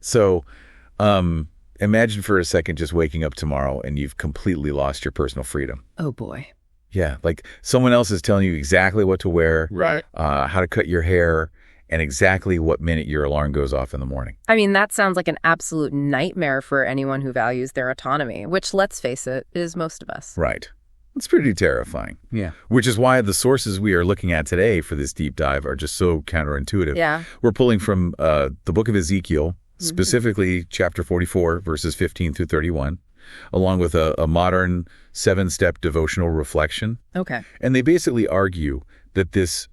So imagine for a second just waking up tomorrow and you've completely lost your personal freedom. Oh, boy. Yeah, like someone else is telling you exactly what to wear, Right. How to cut your hair, and exactly what minute your alarm goes off in the morning. I mean, that sounds like an absolute nightmare for anyone who values their autonomy, which, let's face it, is most of us. Right. It's pretty terrifying. Yeah. Which is why the sources we are looking at today for this deep dive are just so counterintuitive. Yeah. We're pulling from the book of Ezekiel, specifically chapter 44, verses 15 through 31, along with a modern 7-step devotional reflection. Okay. And they basically argue that this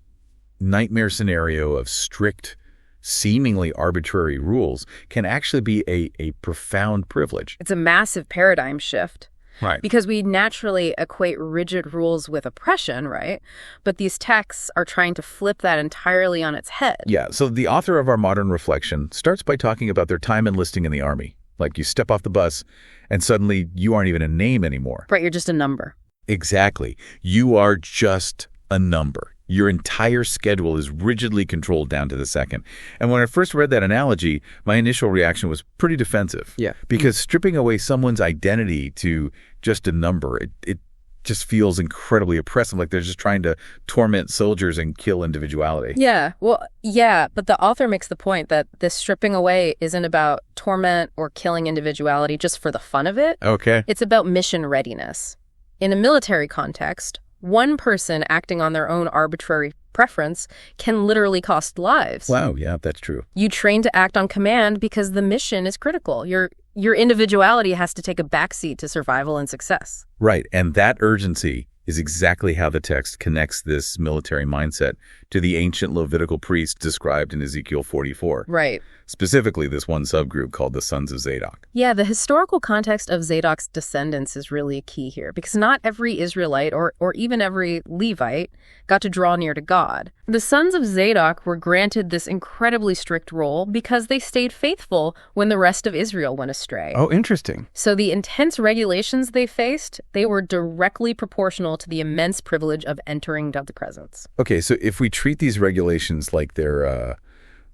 nightmare scenario of strict, seemingly arbitrary rules can actually be a profound privilege. It's a massive paradigm shift. Right. Because we naturally equate rigid rules with oppression, right? But these texts are trying to flip that entirely on its head. Yeah, so the author of our modern reflection starts by talking about their time enlisting in the Army. Like you step off the bus and suddenly you aren't even a name anymore. Right, you're just a number. Exactly. You are just a number. Your entire schedule is rigidly controlled down to the second. And when I first read that analogy, my initial reaction was pretty defensive. Yeah. Because stripping away someone's identity to just a number, it just feels incredibly oppressive, like they're just trying to torment soldiers and kill individuality. Yeah, well, yeah, but the author makes the point that this stripping away isn't about torment or killing individuality just for the fun of it. Okay. It's about mission readiness. In a military context, one person acting on their own arbitrary preference can literally cost lives. Wow, yeah, that's true. You train to act on command because the mission is critical. Your individuality has to take a backseat to survival and success. Right, and that urgency is exactly how the text connects this military mindset to the ancient Levitical priests described in Ezekiel 44. Right. Specifically, this one subgroup called the sons of Zadok. Yeah, the historical context of Zadok's descendants is really key here, because not every Israelite or even every Levite got to draw near to God. The sons of Zadok were granted this incredibly strict role because they stayed faithful when the rest of Israel went astray. Oh, interesting. So the intense regulations they faced, they were directly proportional to the immense privilege of entering God's presence. Okay, so if we treat these regulations like their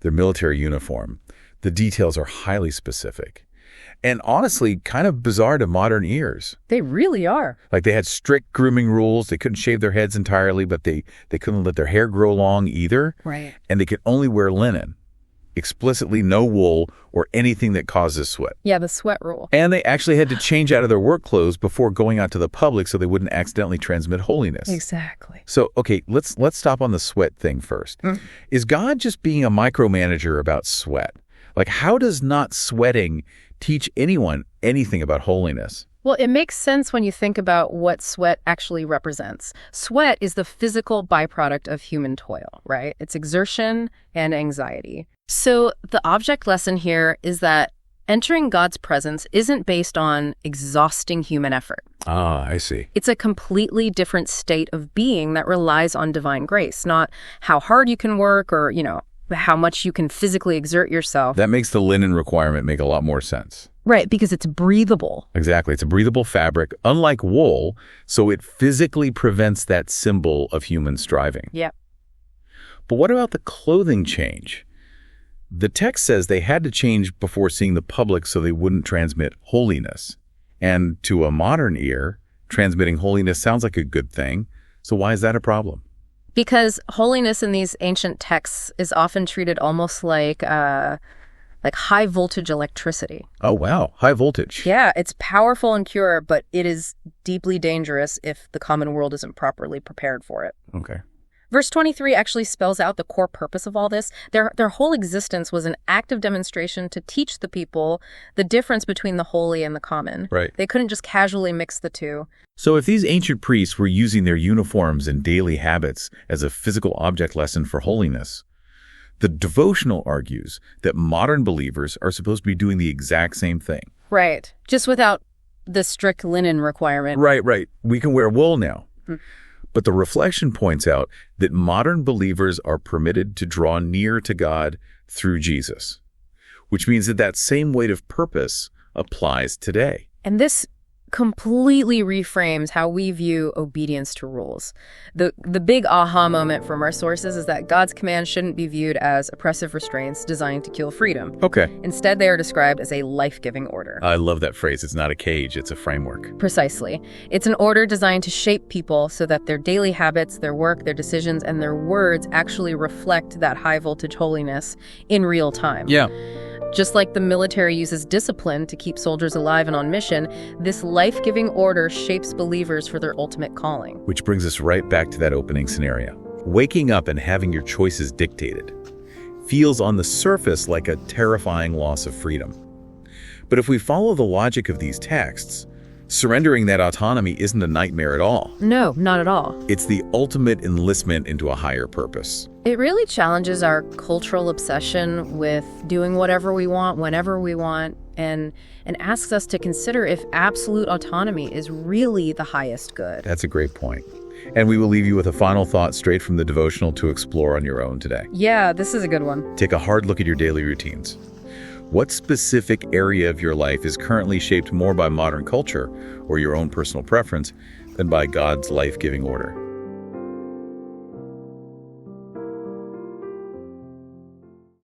military uniform, the details are highly specific. And honestly, kind of bizarre to modern ears. They really are. Like they had strict grooming rules. They couldn't shave their heads entirely, but they couldn't let their hair grow long either. Right. And they could only wear linen. Explicitly no wool or anything that causes sweat. Yeah, the sweat rule. And they actually had to change out of their work clothes before going out to the public so they wouldn't accidentally transmit holiness. Exactly. So, okay, let's stop on the sweat thing first. Is God just being a micromanager about sweat? Like, how does not sweating teach anyone anything about holiness? Well, it makes sense when you think about what sweat actually represents. Sweat is the physical byproduct of human toil, right? It's exertion and anxiety. So the object lesson here is that entering God's presence isn't based on exhausting human effort. Ah, I see. It's a completely different state of being that relies on divine grace, not how hard you can work or, how much you can physically exert yourself. That makes the linen requirement make a lot more sense. Right, because it's breathable. Exactly. It's a breathable fabric, unlike wool, so it physically prevents that symbol of human striving. Yeah. But what about the clothing change? The text says they had to change before seeing the public so they wouldn't transmit holiness. And to a modern ear, transmitting holiness sounds like a good thing. So why is that a problem? Because holiness in these ancient texts is often treated almost like high voltage electricity. Oh, wow. High voltage. Yeah, it's powerful and pure, but it is deeply dangerous if the common world isn't properly prepared for it. Okay. Verse 23 actually spells out the core purpose of all this. Their whole existence was an active demonstration to teach the people the difference between the holy and the common. Right. They couldn't just casually mix the two. So if these ancient priests were using their uniforms and daily habits as a physical object lesson for holiness, the devotional argues that modern believers are supposed to be doing the exact same thing. Right. Just without the strict linen requirement. Right. We can wear wool now. But the reflection points out that modern believers are permitted to draw near to God through Jesus, which means that same weight of purpose applies today. And this completely reframes how we view obedience to rules. The big aha moment from our sources is that God's commands shouldn't be viewed as oppressive restraints designed to kill freedom. Okay. Instead, they are described as a life-giving order. I love that phrase. It's not a cage, it's a framework. Precisely. It's an order designed to shape people so that their daily habits, their work, their decisions, and their words actually reflect that high-voltage holiness in real time. Yeah. Just like the military uses discipline to keep soldiers alive and on mission, this life-giving order shapes believers for their ultimate calling. Which brings us right back to that opening scenario. Waking up and having your choices dictated feels on the surface like a terrifying loss of freedom. But if we follow the logic of these texts, surrendering that autonomy isn't a nightmare at all. No, not at all. It's the ultimate enlistment into a higher purpose. It really challenges our cultural obsession with doing whatever we want, whenever we want, and asks us to consider if absolute autonomy is really the highest good. That's a great point. And we will leave you with a final thought straight from the devotional to explore on your own today. Yeah, this is a good one. Take a hard look at your daily routines. What specific area of your life is currently shaped more by modern culture or your own personal preference than by God's life-giving order?